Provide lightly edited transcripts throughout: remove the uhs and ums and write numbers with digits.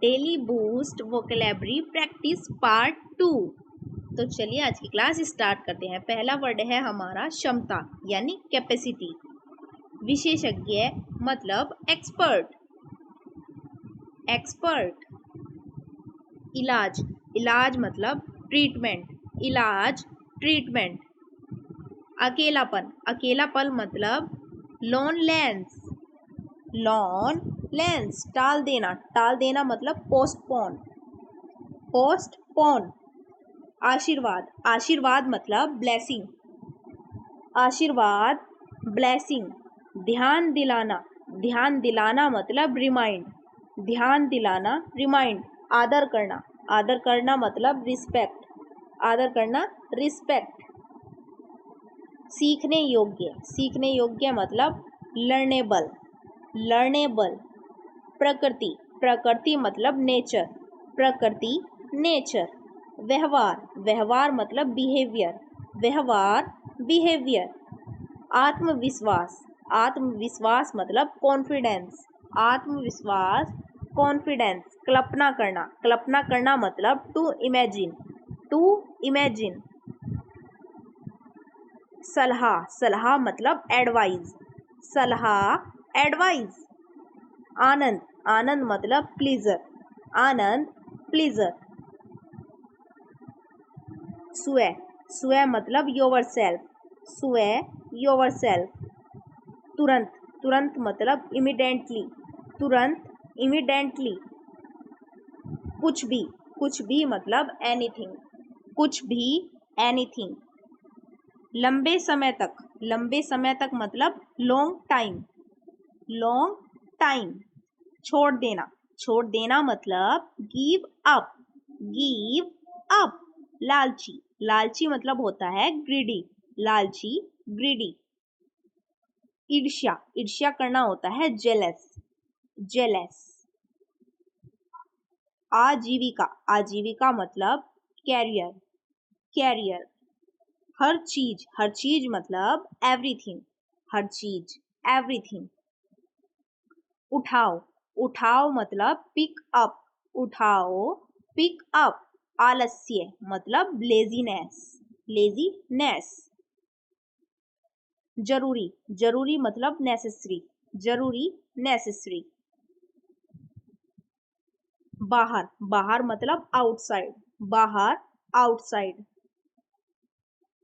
Daily boost vocabulary practice part 2। तो चलिए आज की क्लास स्टार्ट करते हैं। पहला वर्ड है हमारा क्षमता यानी कैपेसिटी। विशेषज्ञ मतलब एक्सपर्ट। एक्सपर्ट। इलाज, इलाज मतलब ट्रीटमेंट। इलाज, ट्रीटमेंट। अकेलापन, अकेलापन मतलब लोनलेंस। लोनलेंस, टाल देना, टाल देना मतलब पोस्टपोन। पोस्टपोन। आशीर्वाद, आशीर्वाद मतलब ब्लेसिंग। आशीर्वाद, ब्लेसिंग। ध्यान दिलाना, ध्यान दिलाना मतलब रिमाइंड। ध्यान दिलाना, रिमाइंड। आदर करना, आदर करना मतलब रिस्पेक्ट। आदर करना, रिस्पेक्ट। सीखने योग्य, सीखने योग्य मतलब लर्नेबल। लर्नेबल। प्रकृति, प्रकृति मतलब नेचर। प्रकृति, नेचर। व्यवहार, व्यवहार मतलब बिहेवियर। व्यवहार, बिहेवियर। आत्मविश्वास, आत्मविश्वास मतलब कॉन्फिडेंस। आत्मविश्वास, कॉन्फिडेंस। कल्पना करना, कल्पना करना मतलब टू इमेजिन। To imagine. सलाह, सलाह मतलब एडवाइज। सलाह, एडवाइज। आनंद, आनंद मतलब प्लीजर। आनंद, प्लीजर। स्वयं, स्वयं मतलब योरसेल्फ। स्वयं, योरसेल्फ। तुरंत, तुरंत मतलब इमीडिएटली। तुरंत, इमीडिएटली। कुछ भी मतलब एनीथिंग। कुछ भी, एनीथिंग। लंबे समय तक, लंबे समय तक मतलब लॉन्ग टाइम। Long time. छोड़ देना, छोड़ देना मतलब गिव अप। Give up. लालची, लालची मतलब होता है ग्रीडी। लालची, ग्रीडी। ईर्ष्या, ईर्ष्या करना होता है जेलस। जेलस। आजीविका, आजीविका मतलब कैरियर। कैरियर। हर चीज, हर चीज मतलब एवरीथिंग। हर चीज, एवरीथिंग। उठाओ, उठाओ मतलब पिक अप। उठाओ, पिक अप। आलस्य मतलब लेजीनेस। लेजीनेस। जरूरी, जरूरी मतलब नेसेसरी। जरूरी, नेसेसरी। बाहर, बाहर मतलब आउटसाइड। बाहर, आउटसाइड।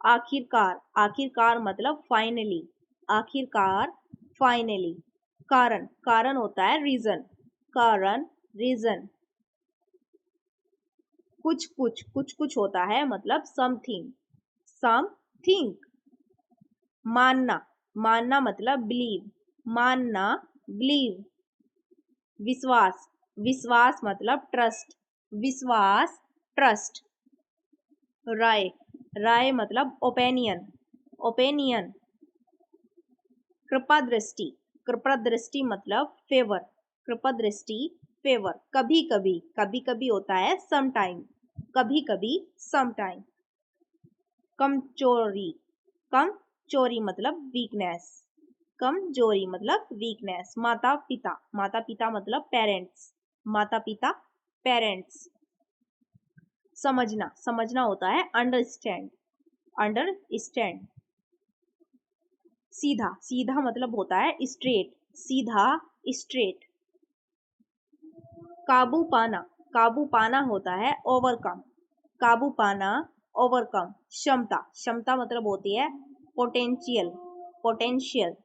आखिरकार, आखिरकार मतलब फाइनली। आखिरकार, फाइनली। कारण, कारण होता है रीजन। कारण, रीजन। कुछ कुछ, कुछ कुछ होता है मतलब समथिंग। समथिंग। मानना, मानना मतलब बिलीव। मानना, बिलीव। विश्वास, विश्वास मतलब ट्रस्ट। विश्वास, ट्रस्ट। राय, राय मतलब ओपिनियन। ओपिनियन। कृपा दृष्टि, कृपा दृष्टि मतलब फेवर। कृपा दृष्टि, फेवर। कभी कभी, कभी कभी होता है समटाइम। कभी कभी, समटाइम। कमजोरी, कमजोरी मतलब वीकनेस। कमजोरी मतलब वीकनेस। माता पिता, माता पिता मतलब पेरेंट्स। माता पिता, पेरेंट्स। समझना, समझना होता है अंडरस्टैंड। अंडरस्टैंड। सीधा, सीधा मतलब होता है स्ट्रेट। सीधा, स्ट्रेट। काबू पाना, काबू पाना होता है ओवरकम। काबू पाना, ओवरकम। क्षमता, क्षमता मतलब होती है पोटेंशियल। पोटेंशियल।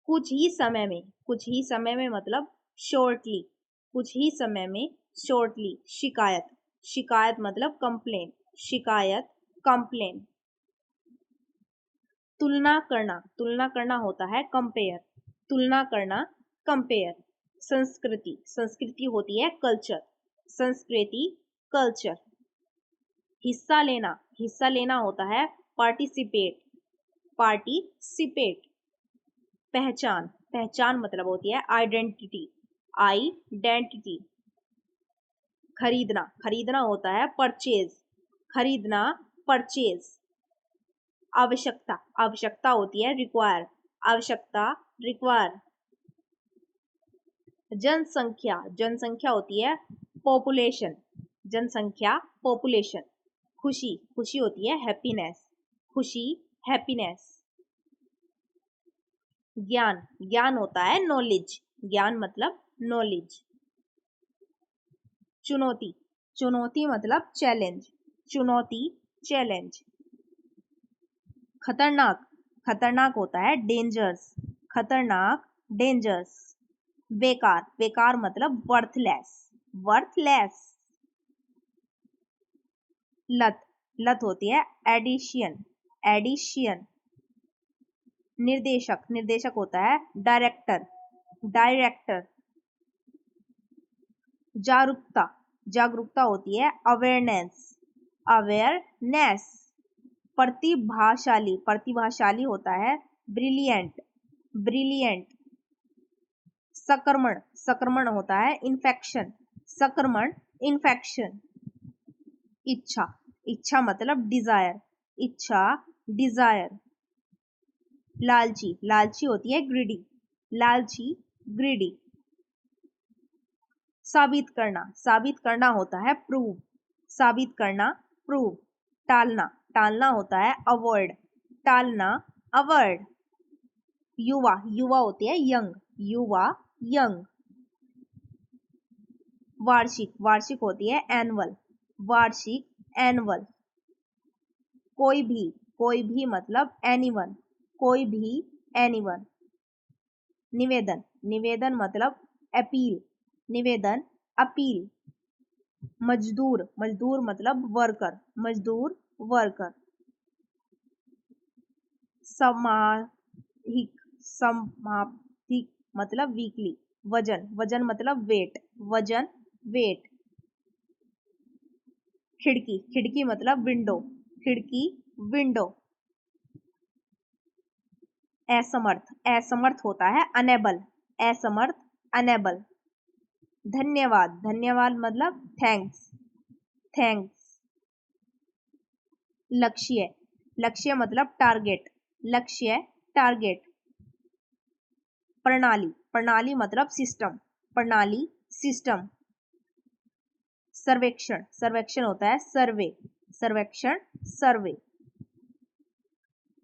कुछ ही समय में, कुछ ही समय में मतलब शॉर्टली। कुछ ही समय में, शॉर्टली। शिकायत, शिकायत मतलब कंप्लेन। शिकायत, कंप्लेन। तुलना करना, तुलना करना होता है कंपेयर। तुलना करना, कंपेयर। संस्कृति, संस्कृति होती है कल्चर। संस्कृति, कल्चर। हिस्सा लेना, हिस्सा लेना होता है पार्टिसिपेट। पार्टिसिपेट। पहचान, पहचान मतलब होती है आइडेंटिटी। आइडेंटिटी। खरीदना, खरीदना होता है परचेज। खरीदना, परचेज। आवश्यकता, आवश्यकता होती है रिक्वायर। आवश्यकता, रिक्वायर। जनसंख्या, जनसंख्या होती है पॉपुलेशन, जनसंख्या पॉपुलेशन। खुशी, खुशी होती है हैप्पीनेस, खुशी हैप्पीनेस। ज्ञान, ज्ञान होता है नॉलेज, ज्ञान मतलब नॉलेज। चुनौती, चुनौती मतलब चैलेंज, चुनौती चैलेंज। खतरनाक, खतरनाक होता है डेंजर्स, खतरनाक डेंजर्स। बेकार, बेकार मतलब वर्थलेस, वर्थलेस। लत, लत होती है एडिशन, एडिशन। निर्देशक, निर्देशक होता है डायरेक्टर, डायरेक्टर। जागरूकता, जागरूकता होती है अवेयरनेस, अवेयरनेस। प्रतिभाशाली, प्रतिभाशाली होता है ब्रिलियंट, ब्रिलियंट। संक्रमण, संक्रमण होता है इन्फेक्शन, संक्रमण इन्फेक्शन। इच्छा, इच्छा मतलब डिजायर, इच्छा डिजायर। लालची, लालची होती है ग्रीडी, लालची ग्रीडी। साबित करना, साबित करना होता है प्रूव, साबित करना प्रूव। टालना, टालना होता है अवॉइड, टालना अवॉइड। युवा, युवा होती है यंग, युवा यंग। वार्षिक, वार्षिक होती है एनुअल, वार्षिक एनुअल। कोई भी, कोई भी मतलब एनीवन, कोई भी एनीवन। निवेदन, निवेदन मतलब अपील, निवेदन अपील। मजदूर, मजदूर मतलब वर्कर, मजदूर वर्कर। समाहिक, समाहिक मतलब वीकली। वजन, वजन मतलब वेट, वजन वेट। खिड़की, खिड़की मतलब विंडो, खिड़की विंडो। असमर्थ, असमर्थ होता है अनेबल, असमर्थ अनेबल। धन्यवाद, धन्यवाद मतलब थैंक्स, थैंक्स। लक्ष्य, लक्ष्य मतलब टारगेट, लक्ष्य टारगेट। प्रणाली, प्रणाली मतलब सिस्टम, प्रणाली सिस्टम। सर्वेक्षण, सर्वेक्षण होता है सर्वे, सर्वेक्षण सर्वे।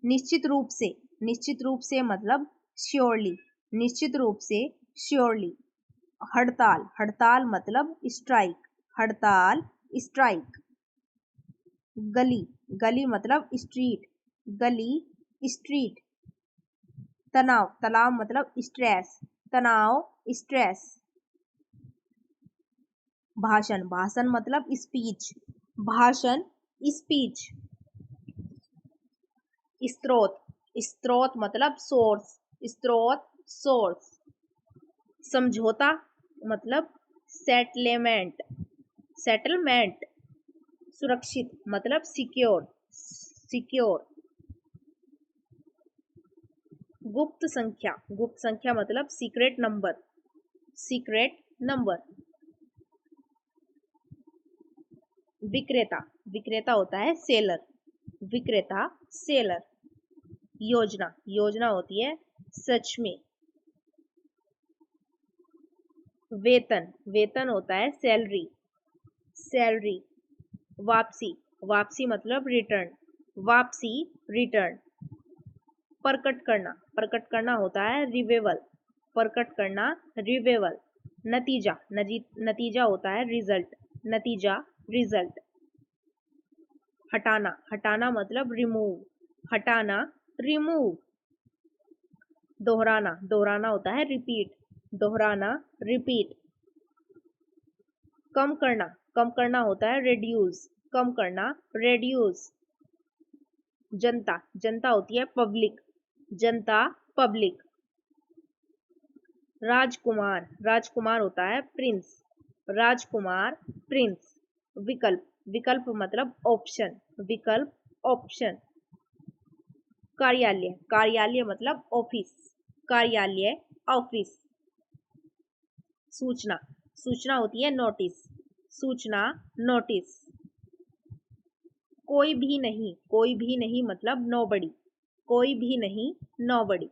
निश्चित रूप से, निश्चित रूप से मतलब श्योरली, निश्चित रूप से श्योरली। हड़ताल, हड़ताल मतलब स्ट्राइक, हड़ताल स्ट्राइक। गली, गली मतलब स्ट्रीट, गली स्ट्रीट। तनाव, तनाव मतलब स्ट्रेस, तनाव स्ट्रेस। भाषण, भाषण मतलब स्पीच, भाषण स्पीच। स्रोत, स्रोत मतलब सोर्स, स्रोत सोर्स। समझौता मतलब सेटलमेंट, सेटलमेंट। सुरक्षित मतलब सिक्योर, सिक्योर। गुप्त संख्या, गुप्त संख्या मतलब सीक्रेट नंबर, सीक्रेट नंबर। विक्रेता, विक्रेता होता है सेलर, विक्रेता सेलर। योजना, योजना होती है सच में। वेतन, वेतन होता है सैलरी, सैलरी। वापसी, वापसी मतलब रिटर्न, वापसी रिटर्न। प्रकट करना, प्रकट करना होता है रिवेवल, प्रकट करना रिवेवल। नतीजा, नतीजा होता है रिजल्ट, नतीजा रिजल्ट। हटाना, हटाना मतलब रिमूव, हटाना रिमूव। दोहराना, दोहराना होता है रिपीट, दोहराना रिपीट। कम करना, कम करना होता है रिड्यूस, कम करना रिड्यूस। जनता, जनता होती है पब्लिक, जनता पब्लिक। राजकुमार, राजकुमार होता है प्रिंस, राजकुमार प्रिंस। विकल्प, विकल्प मतलब ऑप्शन, विकल्प ऑप्शन। कार्यालय, कार्यालय मतलब ऑफिस, कार्यालय ऑफिस। सूचना, सूचना होती है नोटिस, सूचना नोटिस। कोई भी नहीं, कोई भी नहीं मतलब नोबडी, कोई भी नहीं नोबडी।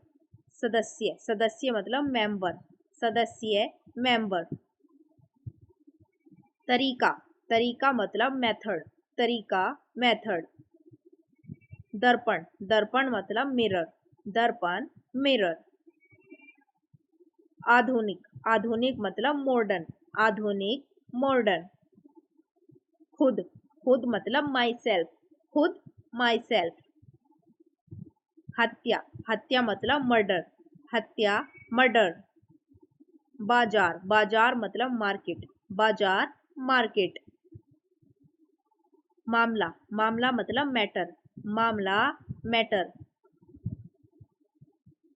सदस्य, सदस्य मतलब मेंबर, सदस्य, मेंबर। तरीका, तरीका मतलब मेथड, तरीका, मेथड। दर्पण, दर्पण मतलब मिरर, दर्पण, मिरर। आधुनिक, आधुनिक मतलब मॉडर्न, आधुनिक, मॉडर्न। खुद, खुद मतलब माई सेल्फ, खुद, माई सेल्फ। हत्या, हत्या मतलब मर्डर, हत्या, मर्डर। बाजार, बाजार मतलब मार्केट, बाजार, मार्केट। मामला, मामला मतलब मैटर, मामला, मैटर।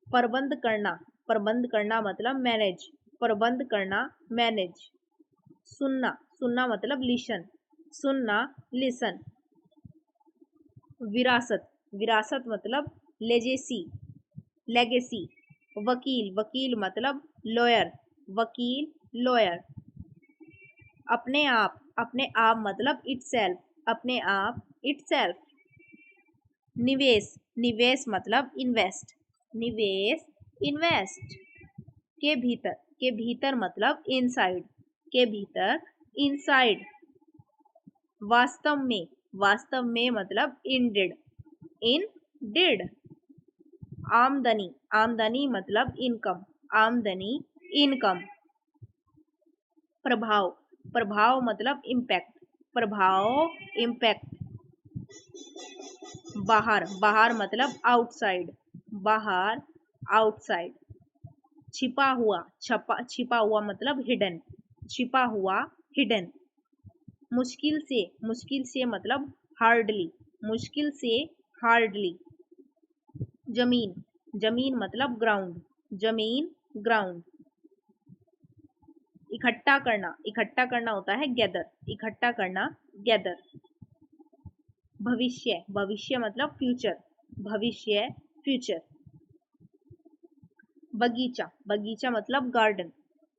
प्रबंध करना, प्रबंध करना मतलब मैनेज, प्रबंध करना, मैनेज। सुनना, सुनना मतलब लिसन, सुनना, लिसन। विरासत, विरासत मतलब लेजेसी, लेगेसी। वकील, वकील मतलब लॉयर, वकील, लॉयर। अपने आप मतलब इटसेल्फ, अपने आप, इटसेल्फ। निवेश, निवेश मतलब इन्वेस्ट, निवेश, इन्वेस्ट। के भीतर, के भीतर मतलब इनसाइड, के भीतर, इनसाइड। वास्तव में, वास्तव में मतलब इंडेड, इन डिड। आमदनी, आमदनी मतलब इनकम, आमदनी, इनकम। प्रभाव, प्रभाव मतलब इम्पैक्ट, प्रभाव, इम्पैक्ट। बाहर, बाहर मतलब आउटसाइड, बाहर, आउटसाइड। छिपा हुआ, छिपा हुआ मतलब हिडन, छिपा हुआ, हिडन। मुश्किल से, मुश्किल से मतलब हार्डली, मुश्किल से, हार्डली। जमीन, जमीन मतलब ग्राउंड, जमीन, ग्राउंड। इकट्ठा करना, इकट्ठा करना होता है गैदर, इकट्ठा करना, गैदर। भविष्य, भविष्य मतलब फ्यूचर, भविष्य, फ्यूचर। बगीचा, बगीचा मतलब गार्डन,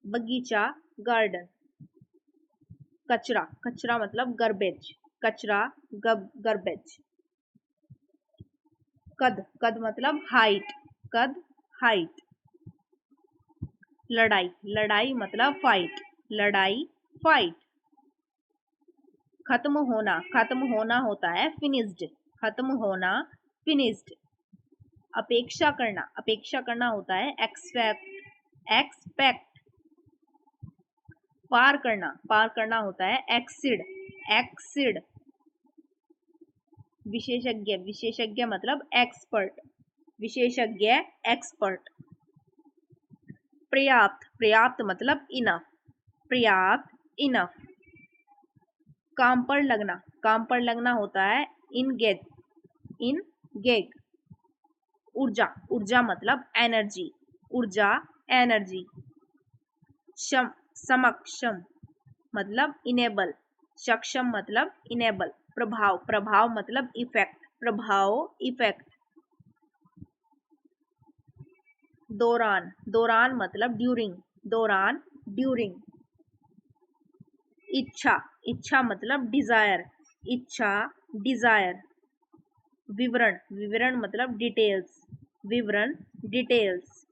बगीचा, गार्डन। कचरा, कचरा मतलब गार्बेज, कचरा, गार्बेज। कद, कद मतलब हाइट, कद, हाइट। लड़ाई, लड़ाई मतलब फाइट, लड़ाई, फाइट। खत्म होना, खत्म होना होता है फिनिश्ड, खत्म होना, फिनिश्ड। अपेक्षा करना, अपेक्षा करना होता है एक्सपेक्ट, एक्सपेक्ट। पार करना, पार करना होता है एक्सीड, एक्सीड। विशेषज्ञ, विशेषज्ञ मतलब एक्सपर्ट, विशेषज्ञ, एक्सपर्ट। पर्याप्त, पर्याप्त मतलब इनफ, पर्याप्त, इनफ। काम पर लगना, काम पर लगना होता है इनगेज, इनगेज। ऊर्जा, ऊर्जा मतलब एनर्जी, ऊर्जा, एनर्जी। सक्षम मतलब इनेबल, सक्षम मतलब इनेबल। प्रभाव, प्रभाव मतलब इफेक्ट, प्रभाव, इफेक्ट। दौरान, दौरान मतलब ड्यूरिंग, दौरान, ड्यूरिंग। इच्छा, इच्छा मतलब डिजायर, इच्छा, डिजायर। विवरण, विवरण मतलब डिटेल्स, विवरण, डिटेल्स।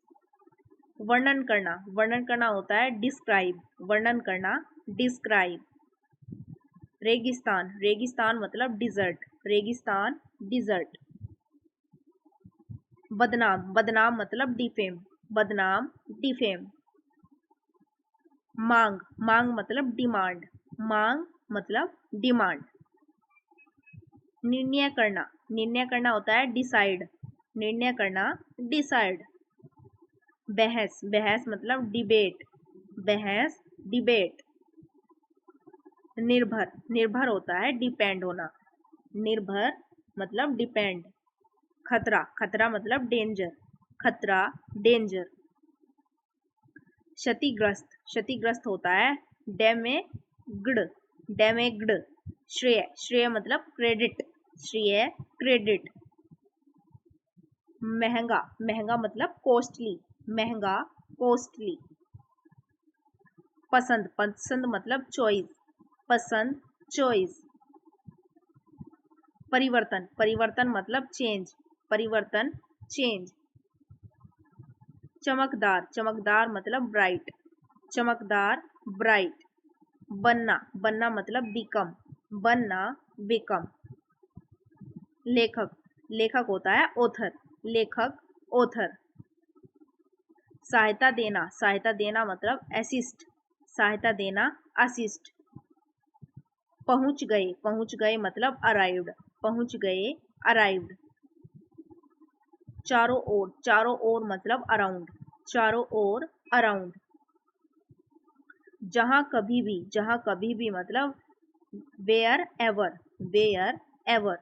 वर्णन करना, वर्णन करना होता है डिस्क्राइब, वर्णन करना, डिस्क्राइब। रेगिस्तान, रेगिस्तान मतलब डिजर्ट, रेगिस्तान, डिजर्ट। बदनाम, बदनाम मतलब डिफेम, बदनाम, डिफेम। मांग, मांग मतलब डिमांड, मांग मतलब डिमांड। निर्णय करना, निर्णय करना होता है डिसाइड, निर्णय करना, डिसाइड। बहस, बहस मतलब डिबेट, बहस, डिबेट। निर्भर, निर्भर होता है डिपेंड होना, निर्भर मतलब डिपेंड। खतरा, खतरा मतलब डेंजर, खतरा, डेंजर। क्षतिग्रस्त, क्षतिग्रस्त होता है डैमेग्ड, डैमेग्ड। श्रेय, श्रेय मतलब क्रेडिट, श्रेय, क्रेडिट। महंगा, महंगा मतलब कॉस्टली, महंगा, कॉस्टली। पसंद, पसंद मतलब चॉइस, पसंद, चॉइस। परिवर्तन, परिवर्तन मतलब चेंज, परिवर्तन, चेंज। चमकदार, चमकदार मतलब ब्राइट, चमकदार ब्राइट। बनना, बनना मतलब बिकम, बनना बिकम। लेखक, लेखक होता है ऑथर, लेखक ऑथर। सहायता देना, सहायता देना मतलब असिस्ट, सहायता देना असिस्ट। पहुंच गए, पहुंच गए मतलब अराइव्ड, पहुंच गए अराइव्ड। चारों ओर, चारों ओर मतलब अराउंड, चारों ओर अराउंड। जहां कभी भी, जहां कभी भी मतलब वेयर एवर, वेयर एवर।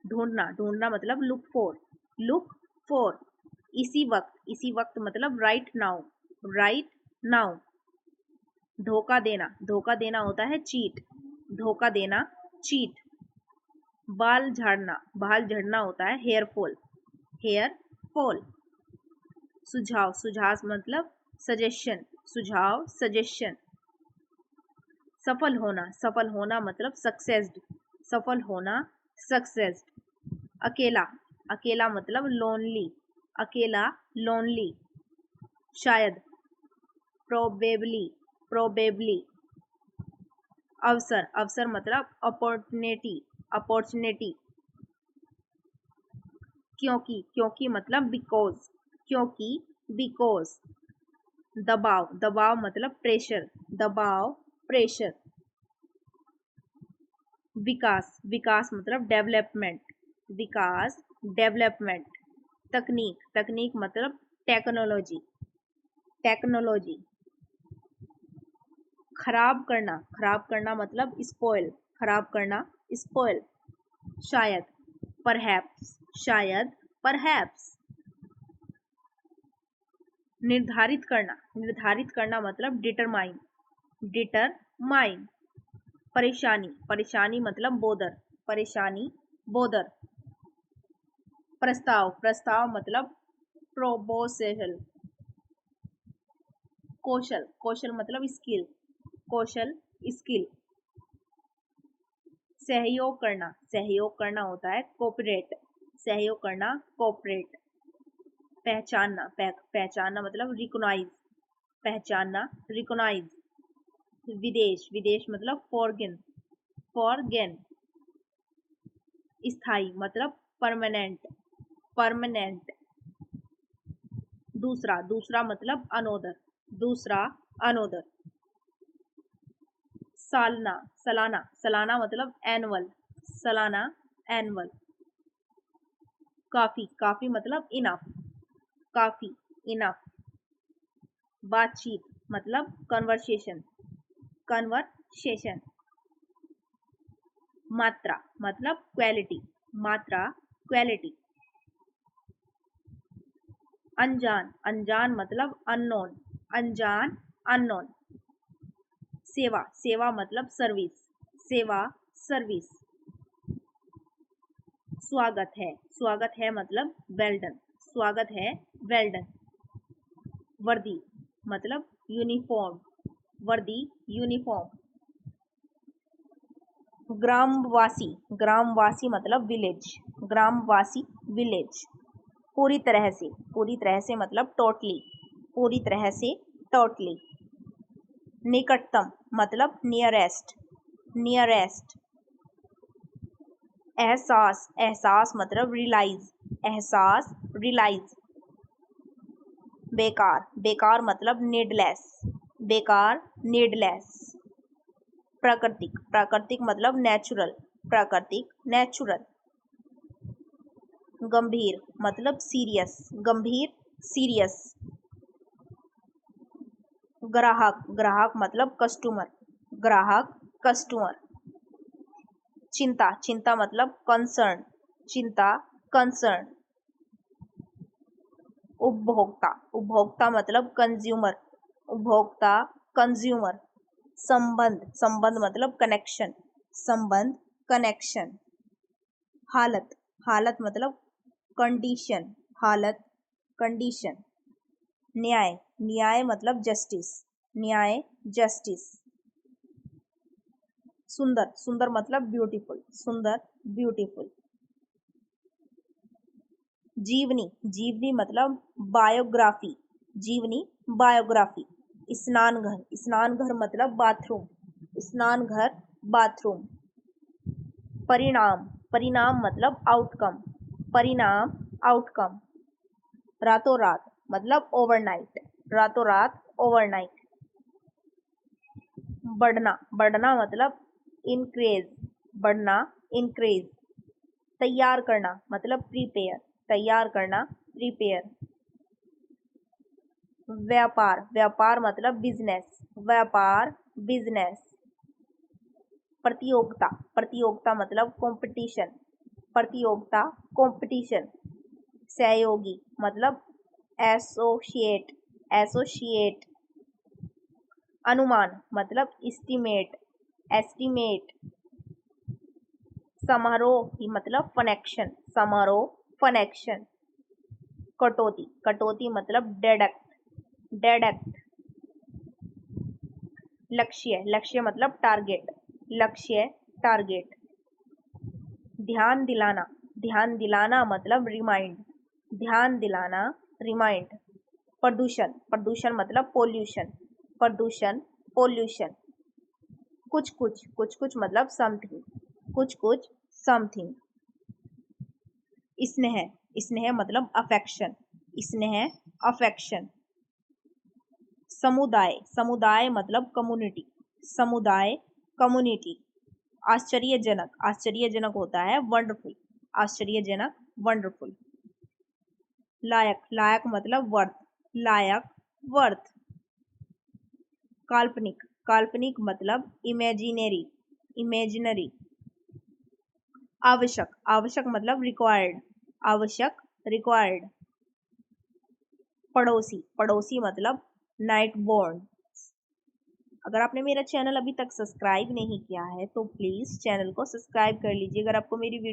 ढूंढना, ढूंढना मतलब लुक फॉर, लुक फॉर। इसी वक्त, इसी वक्त मतलब राइट नाउ, राइट नाउ। धोखा देना, धोखा देना होता है चीट, धोखा देना चीट। बाल झाड़ना, बाल झड़ना होता है हेयर फॉल, हेयर फॉल। सुझाव, सुझाव मतलब सजेशन, सुझाव सजेशन। सफल होना, सफल होना मतलब सक्सेस्ड, सफल होना सक्सेस्ड। अकेला, अकेला मतलब लोनली, अकेला लोनली। शायद, प्रोबेबली, प्रोबेबली। अवसर, अवसर मतलब अपॉर्चुनिटी, अपॉर्चुनिटी। क्योंकि, क्योंकि मतलब बिकॉज, क्योंकि बिकॉज। दबाव, दबाव मतलब प्रेशर, दबाव प्रेशर। विकास, विकास मतलब डेवलपमेंट, विकास डेवलपमेंट। तकनीक, तकनीक मतलब टेक्नोलॉजी, टेक्नोलॉजी। खराब करना, खराब करना मतलब स्पॉइल, खराब करना स्पॉइल। शायद, परहैप्स, शायद परहैप्स। निर्धारित करना, निर्धारित करना मतलब डिटरमाइन, डिटरमाइन। परेशानी, परेशानी मतलब बोदर, परेशानी बोदर। प्रस्ताव, प्रस्ताव मतलब प्रोपोजल। कौशल, कौशल मतलब स्किल, कौशल स्किल। सहयोग करना, सहयोग करना होता है कोऑपरेट, सहयोग करना कोऑपरेट। पहचानना, पहचानना मतलब रिकॉग्नाइज, पहचानना रिकॉग्नाइज। विदेश, विदेश मतलब फॉरगेन, फॉरगेन। स्थाई मतलब परमानेंट, परमानेंट। दूसरा, दूसरा मतलब अनोदर, दूसरा अनोदर। सालना, सालाना, सालाना मतलब एनुअल, सालाना एनुअल। काफी, काफी मतलब इनफ, काफी इनफ। बातचीत मतलब कन्वर्सेशन, कन्वर्सेशन। मात्रा मतलब क्वालिटी, मात्रा क्वालिटी। अनजान, अनजान मतलब अननोन, अनजान अननोन। सेवा, सेवा मतलब सर्विस, सेवा सर्विस। स्वागत है, स्वागत है मतलब वेलडन, स्वागत है वेलडन। वर्दी मतलब यूनिफॉर्म, वर्दी यूनिफॉर्म। ग्रामवासी, ग्रामवासी मतलब विलेज, ग्रामवासी विलेज। पूरी तरह से, पूरी तरह से मतलब टोटली, पूरी तरह से टोटली। निकटतम मतलब नियरेस्ट, नियरेस्ट। एहसास, एहसास मतलब रियलाइज, एहसास रियलाइज। बेकार, बेकार मतलब नीडलेस, बेकार नीडलेस। प्राकृतिक, प्राकृतिक मतलब नेचुरल, प्राकृतिक नेचुरल। गंभीर मतलब सीरियस, गंभीर सीरियस। ग्राहक, ग्राहक मतलब कस्टमर, ग्राहक कस्टमर। चिंता, चिंता मतलब कंसर्न, चिंता कंसर्न। उपभोक्ता, उपभोक्ता मतलब कंज्यूमर, उपभोक्ता कंज्यूमर। संबंध, संबंध मतलब कनेक्शन, संबंध कनेक्शन। हालत, हालत मतलब कंडीशन, हालत कंडीशन। न्याय, न्याय मतलब जस्टिस, न्याय जस्टिस। सुंदर, सुंदर मतलब ब्यूटीफुल, सुंदर ब्यूटीफुल। जीवनी, जीवनी मतलब बायोग्राफी, जीवनी बायोग्राफी। स्नान घर, स्नान घर मतलब बाथरूम, स्नान घर बाथरूम। परिणाम, परिणाम मतलब आउटकम, परिणाम आउटकम। रातों रात मतलब ओवरनाइट, रातों रात ओवरनाइट। बढ़ना, बढ़ना मतलब इंक्रीज, बढ़ना इंक्रीज। तैयार करना मतलब प्रिपेयर, तैयार करना प्रिपेयर। व्यापार, व्यापार मतलब बिजनेस, व्यापार बिजनेस। प्रतियोगिता, प्रतियोगिता मतलब कंपटीशन, प्रतियोगिता कंपटीशन। सहयोगी मतलब एसोसिएट, एसोसिएट। अनुमान मतलब एस्टिमेट, एस्टिमेट। समारोह मतलब फनेक्शन, समारोह फनेक्शन। कटौती, कटौती मतलब डेडक्ट, डेडक्ट। लक्ष्य, लक्ष्य मतलब टारगेट, लक्ष्य टारगेट। ध्यान दिलाना, ध्यान दिलाना मतलब रिमाइंड, ध्यान दिलाना रिमाइंड। प्रदूषण, प्रदूषण मतलब पोल्यूशन, प्रदूषण पोल्यूशन। कुछ कुछ, कुछ कुछ मतलब समथिंग, कुछ कुछ समथिंग। स्नेह, स्नेह मतलब अफेक्शन, स्नेह अफेक्शन। समुदाय, समुदाय मतलब कम्युनिटी, समुदाय कम्युनिटी। आश्चर्यजनक, आश्चर्यजनक होता है वंडरफुल, आश्चर्यजनक वंडरफुल। लायक, लायक मतलब वर्थ, लायक वर्थ। काल्पनिक, काल्पनिक मतलब इमेजिनरी, इमेजिनरी। आवश्यक, आवश्यक मतलब रिक्वायर्ड, आवश्यक रिक्वायर्ड। पड़ोसी, पड़ोसी मतलब नाइट बोर्न। अगर आपने मेरा चैनल अभी तक सब्सक्राइब नहीं किया है तो प्लीज़ चैनल को सब्सक्राइब कर लीजिए। अगर आपको मेरी